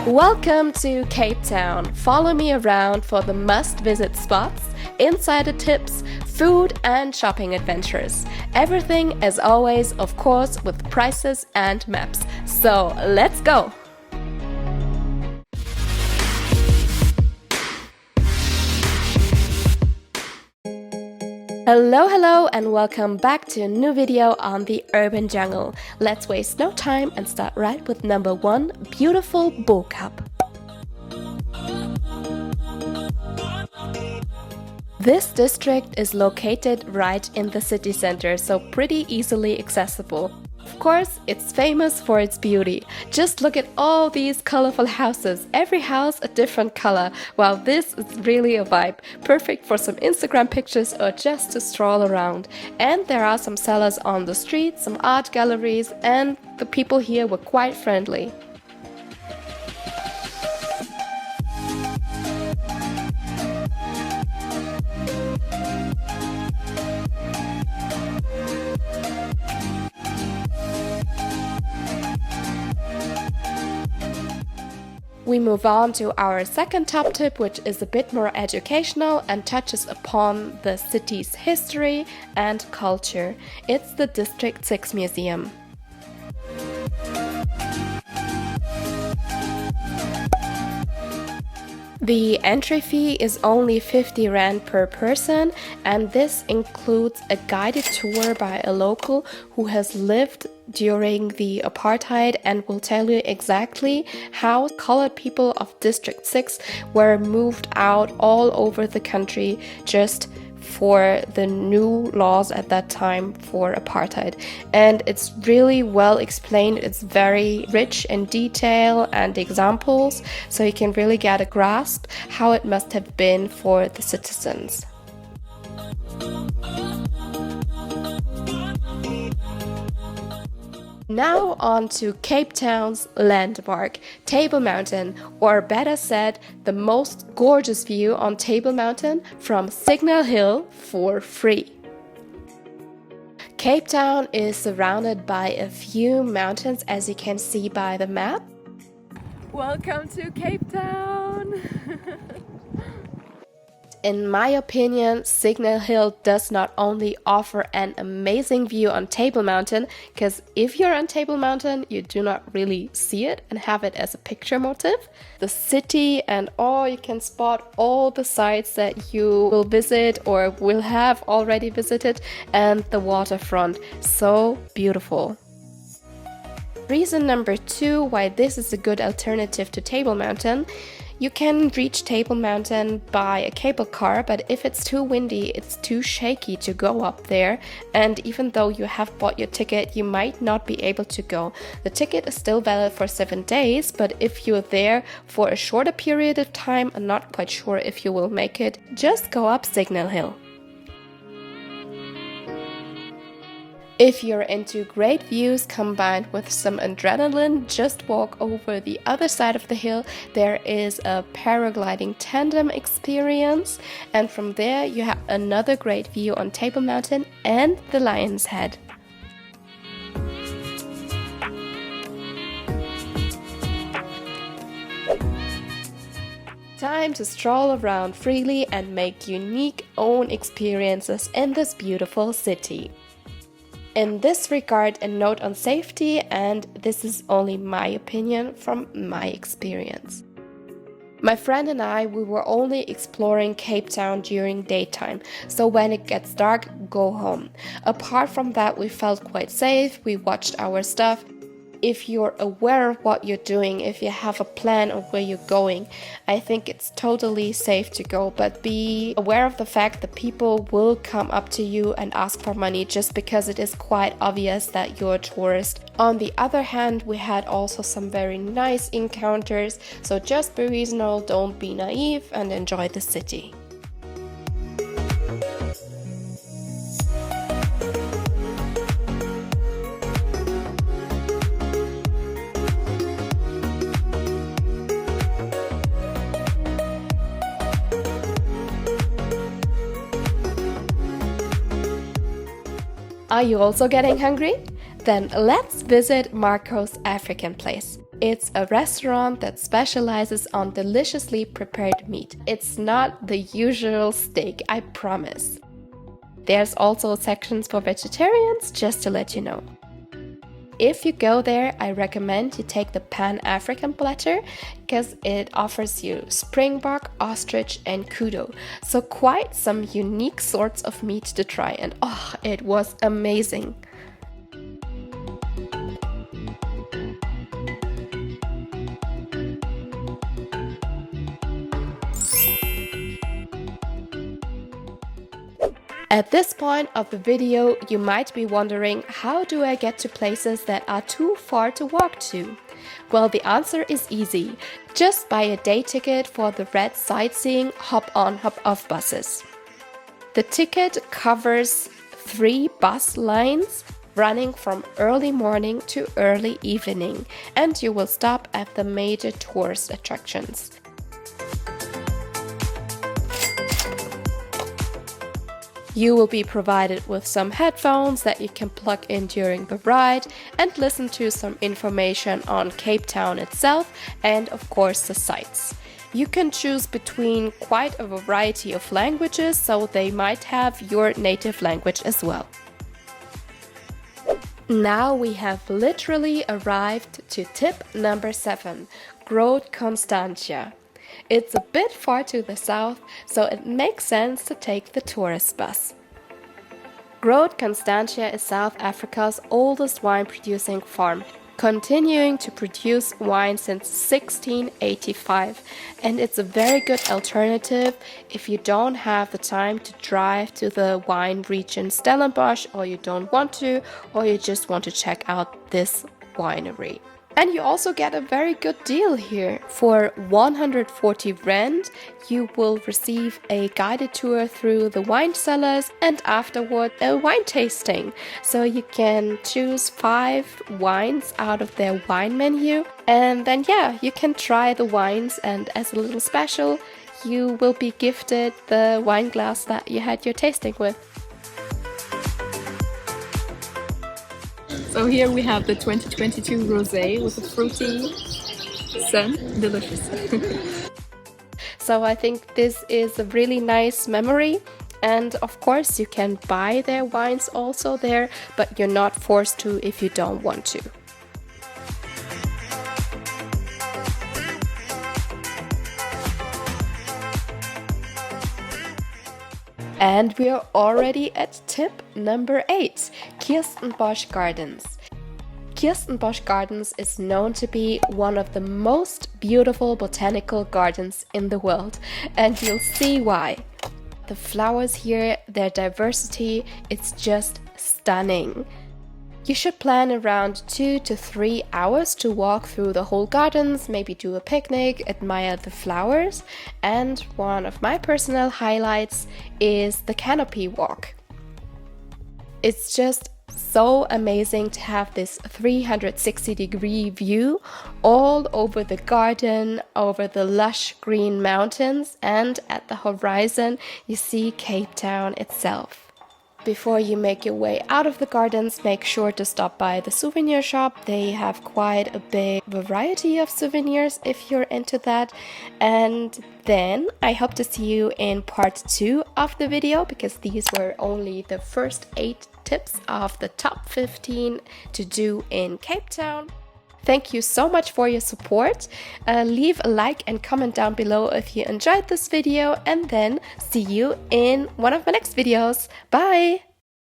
Welcome to Cape Town. Follow me around for the must-visit spots, insider tips, food and shopping adventures. Everything, as always, of course, with prices and maps. So, let's go! Hello and welcome back to a new video on the urban jungle. Let's waste no time and start right with number 1, beautiful Bull Cup. This district is located right in the city center, so pretty easily accessible. Of course, it's famous for its beauty. Just look at all these colorful houses, every house a different color. Wow, this is really a vibe, perfect for some Instagram pictures or just to stroll around. And there are some sellers on the street, some art galleries, and the people here were quite friendly. We move on to our second top tip, which is a bit more educational and touches upon the city's history and culture. It's the District 6 Museum. The entry fee is only 50 Rand per person, and this includes a guided tour by a local who has lived during the apartheid and will tell you exactly how colored people of District 6 were moved out all over the country just for the new laws at that time for apartheid. And it's really well explained. It's very rich in detail and examples, so you can really get a grasp how it must have been for the citizens. Now on to Cape Town's landmark, Table Mountain, or better said, the most gorgeous view on Table Mountain from Signal Hill for free. Cape Town is surrounded by a few mountains, as you can see by the map. Welcome to Cape Town! In my opinion, Signal Hill does not only offer an amazing view on Table Mountain, because if you're on Table Mountain, you do not really see it and have it as a picture motif. The city and you can spot all the sites that you will visit or will have already visited, and the waterfront. So beautiful. Reason number 2 why this is a good alternative to Table Mountain. You can reach Table Mountain by a cable car, but if it's too windy, it's too shaky to go up there, and even though you have bought your ticket, you might not be able to go. The ticket is still valid for 7 days, but if you're there for a shorter period of time, I'm not quite sure if you will make it, just go up Signal Hill. If you're into great views combined with some adrenaline, just walk over the other side of the hill. There is a paragliding tandem experience, and from there you have another great view on Table Mountain and the Lion's Head. Time to stroll around freely and make unique own experiences in this beautiful city. In this regard, a note on safety, and this is only my opinion from my experience. My friend and I, we were only exploring Cape Town during daytime, so when it gets dark, go home. Apart from that, we felt quite safe, we watched our stuff. If you're aware of what you're doing, if you have a plan of where you're going, I think it's totally safe to go, but be aware of the fact that people will come up to you and ask for money just because it is quite obvious that you're a tourist. On the other hand, we had also some very nice encounters, so just be reasonable, don't be naive, and enjoy the city. Are you also getting hungry? Then let's visit Marco's African place. It's a restaurant that specializes on deliciously prepared meat. It's not the usual steak, I promise. There's also sections for vegetarians, just to let you know. If you go there, I recommend you take the Pan-African platter because it offers you springbok, ostrich and kudu. So quite some unique sorts of meat to try, and oh, it was amazing. At this point of the video, you might be wondering, how do I get to places that are too far to walk to? Well, the answer is easy. Just buy a day ticket for the red sightseeing hop-on hop-off buses. The ticket covers 3 bus lines running from early morning to early evening, and you will stop at the major tourist attractions. You will be provided with some headphones that you can plug in during the ride and listen to some information on Cape Town itself and of course the sights. You can choose between quite a variety of languages, so they might have your native language as well. Now we have literally arrived to tip number 7, GROOT Constantia. It's a bit far to the south, so it makes sense to take the tourist bus. GROOT Constantia is South Africa's oldest wine-producing farm, continuing to produce wine since 1685, and it's a very good alternative if you don't have the time to drive to the wine region Stellenbosch, or you don't want to, or you just want to check out this winery. And you also get a very good deal here. For 140 rand, you will receive a guided tour through the wine cellars and afterward a wine tasting. So you can choose 5 wines out of their wine menu, and then yeah, you can try the wines, and as a little special, you will be gifted the wine glass that you had your tasting with. So here we have the 2022 rosé with a fruity scent, delicious. So I think this is a really nice memory, and of course you can buy their wines also there, but you're not forced to if you don't want to. And we are already at tip number 8, Kirstenbosch Gardens. Kirstenbosch Gardens is known to be one of the most beautiful botanical gardens in the world, and you'll see why. The flowers here, their diversity, it's just stunning. You should plan around 2 to 3 hours to walk through the whole gardens, maybe do a picnic, admire the flowers, and one of my personal highlights is the canopy walk. It's just so amazing to have this 360-degree view all over the garden, over the lush green mountains, and at the horizon you see Cape Town itself. Before you make your way out of the gardens, make sure to stop by the souvenir shop. They have quite a big variety of souvenirs if you're into that. And then I hope to see you in part 2 of the video, because these were only the first 8 tips of the top 15 to do in Cape Town. Thank you so much for your support. Leave a like and comment down below if you enjoyed this video, and then see you in one of my next videos. Bye!